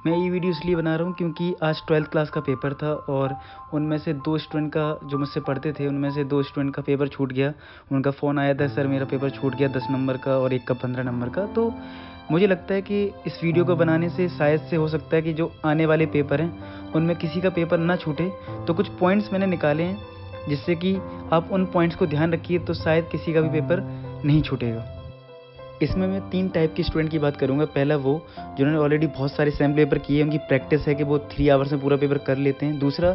मैं ये वीडियो इसलिए बना रहा हूँ क्योंकि आज 12th क्लास का पेपर था और उनमें से 2 स्टूडेंट का जो मुझसे पढ़ते थे उनमें से 2 स्टूडेंट का पेपर छूट गया। उनका फ़ोन आया था, सर मेरा पेपर छूट गया 10 नंबर का और एक का 15 नंबर का। तो मुझे लगता है कि इस वीडियो को बनाने से शायद से हो सकता है कि जो आने वाले पेपर हैं उनमें किसी का पेपर ना छूटे। तो कुछ पॉइंट्स मैंने निकाले हैं जिससे कि आप उन पॉइंट्स को ध्यान रखिए तो शायद किसी का भी पेपर नहीं छूटेगा। इसमें मैं 3 टाइप के स्टूडेंट की बात करूँगा। पहला वो जिन्होंने ऑलरेडी बहुत सारे सैम पेपर किए हैं, उनकी प्रैक्टिस है कि वो 3 आवर्स में पूरा पेपर कर लेते हैं। दूसरा,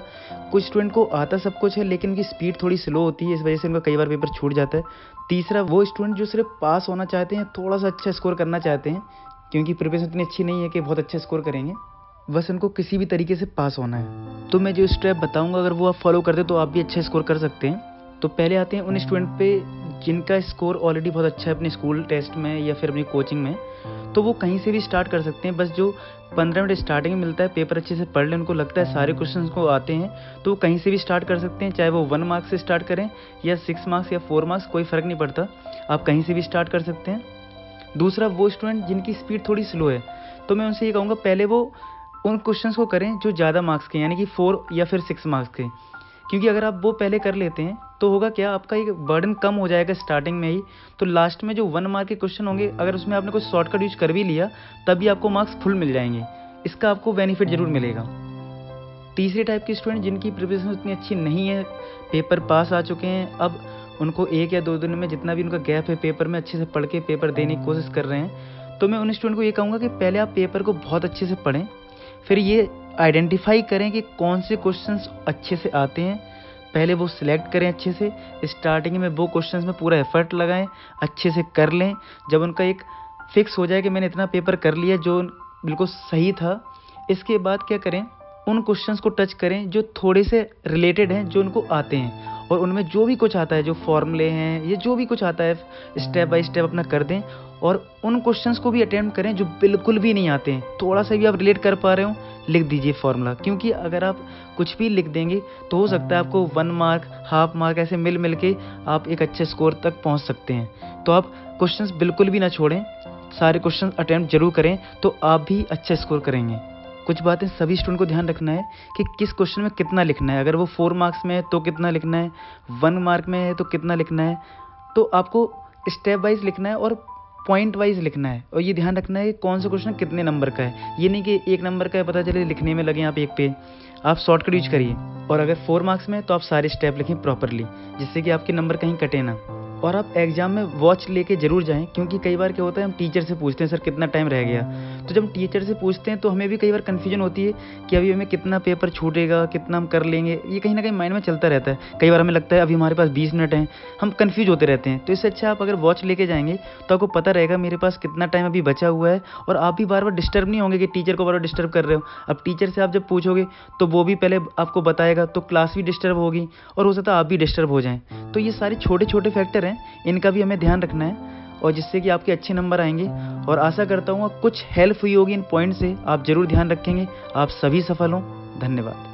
कुछ स्टूडेंट को आता सब कुछ है लेकिन उनकी स्पीड थोड़ी स्लो होती है, इस वजह से उनका कई बार पेपर छूट जाता है। तीसरा, वो स्टूडेंट जो सिर्फ पास होना चाहते हैं, थोड़ा-सा अच्छा स्कोर करना चाहते हैं क्योंकि प्रिपरेशन इतनी अच्छी नहीं है कि बहुत अच्छा स्कोर करेंगे, बस उनको किसी भी तरीके से पास होना है। तो मैं जो स्टेप बताऊँगा अगर वो आप फॉलो करते तो आप भी अच्छा स्कोर कर सकते हैं। तो पहले आते हैं उन स्टूडेंट पे जिनका स्कोर ऑलरेडी बहुत अच्छा है अपने स्कूल टेस्ट में या फिर अपनी कोचिंग में, तो वो कहीं से भी स्टार्ट कर सकते हैं। बस जो 15 मिनट स्टार्टिंग में मिलता है, पेपर अच्छे से पढ़ लें, उनको लगता है सारे क्वेश्चंस को आते हैं, तो वो कहीं से भी स्टार्ट कर सकते हैं। चाहे वो 1 मार्क्स से स्टार्ट करें या 6 मार्क्स या 4 मार्क्स, कोई फ़र्क नहीं पड़ता, आप कहीं से भी स्टार्ट कर सकते हैं। दूसरा, वो स्टूडेंट जिनकी स्पीड थोड़ी स्लो है, तो मैं उनसे ये कहूँगा पहले वो उन क्वेश्चंस को करें जो ज़्यादा मार्क्स के, यानी कि 4 या फिर 6 मार्क्स के। क्योंकि अगर आप वो पहले कर लेते हैं तो होगा क्या, आपका एक बर्डन कम हो जाएगा स्टार्टिंग में ही। तो लास्ट में जो 1 मार्क के क्वेश्चन होंगे, अगर उसमें आपने कोई शॉर्टकट यूज कर भी लिया तभी आपको मार्क्स फुल मिल जाएंगे। इसका आपको बेनिफिट जरूर मिलेगा। तीसरे टाइप के स्टूडेंट जिनकी प्रिपरेशन उतनी अच्छी नहीं है, पेपर पास आ चुके हैं, अब उनको 1 या 2 दिन में जितना भी उनका गैप है पेपर में अच्छे से पढ़ के पेपर देने की कोशिश कर रहे हैं, तो मैं उन स्टूडेंट को ये कहूँगा कि पहले आप पेपर को बहुत अच्छे से पढ़ें, फिर ये आइडेंटिफाई करें कि कौन से क्वेश्चंस अच्छे से आते हैं, पहले वो सिलेक्ट करें अच्छे से। स्टार्टिंग में वो क्वेश्चंस में पूरा एफर्ट लगाएं, अच्छे से कर लें। जब उनका एक फिक्स हो जाए कि मैंने इतना पेपर कर लिया जो बिल्कुल सही था, इसके बाद क्या करें, उन क्वेश्चंस को टच करें जो थोड़े से रिलेटेड हैं, जो उनको आते हैं, और उनमें जो भी कुछ आता है, जो फॉर्मूले हैं, ये जो भी कुछ आता है, स्टेप बाय स्टेप अपना कर दें। और उन क्वेश्चंस को भी अटेम्प्ट करें जो बिल्कुल भी नहीं आते हैं, थोड़ा सा भी आप रिलेट कर पा रहे हो, लिख दीजिए फॉर्मूला। क्योंकि अगर आप कुछ भी लिख देंगे तो हो सकता है आपको 1 मार्क, हाफ मार्क ऐसे मिल के आप एक अच्छे स्कोर तक पहुंच सकते हैं। तो आप क्वेश्चंस बिल्कुल भी ना छोड़ें, सारे क्वेश्चन अटेम्प्ट जरूर करें, तो आप भी अच्छा स्कोर करेंगे। कुछ बातें सभी स्टूडेंट को ध्यान रखना है कि किस क्वेश्चन में कितना लिखना है। अगर वो 4 मार्क्स में है तो कितना लिखना है, 1 मार्क में है तो कितना लिखना है। तो आपको स्टेप वाइज लिखना है और पॉइंट वाइज लिखना है, और ये ध्यान रखना है कि कौन सा क्वेश्चन कितने नंबर का है। ये नहीं कि 1 नंबर का है, पता चले लिखने में लगे आप 1 पे। आप शॉर्टकट यूज करिए, और अगर 4 मार्क्स में है तो आप सारे स्टेप लिखें प्रॉपरली, जिससे कि आपके नंबर कहीं कटे ना। और आप एग्जाम में वॉच लेके जरूर जाएं, क्योंकि कई बार क्या होता है, हम टीचर से पूछते हैं सर कितना टाइम रह गया। तो जब हम टीचर से पूछते हैं तो हमें भी कई बार कन्फ्यूजन होती है कि अभी हमें कितना पेपर छूटेगा, कितना हम कर लेंगे, ये कहीं ना कहीं माइंड में चलता रहता है। कई बार हमें लगता है अभी हमारे पास 20 मिनट हैं, हम कन्फ्यूज होते रहते हैं। तो इससे अच्छा आप अगर वॉच लेके जाएंगे तो आपको पता रहेगा मेरे पास कितना टाइम अभी बचा हुआ है, और आप भी बार बार डिस्टर्ब नहीं होंगे कि टीचर को बार बार डिस्टर्ब कर रहे हो। अब टीचर से आप जब पूछोगे तो वो भी पहले आपको बताएगा, तो क्लास भी डिस्टर्ब होगी और हो सकता है आप भी डिस्टर्ब हो जाएं। तो ये सारे छोटे छोटे फैक्टर हैं, इनका भी हमें ध्यान रखना है, और जिससे कि आपके अच्छे नंबर आएंगे। और आशा करता हूँ कुछ हेल्प हुई होगी इन पॉइंट से, आप जरूर ध्यान रखेंगे। आप सभी सफल हों। धन्यवाद।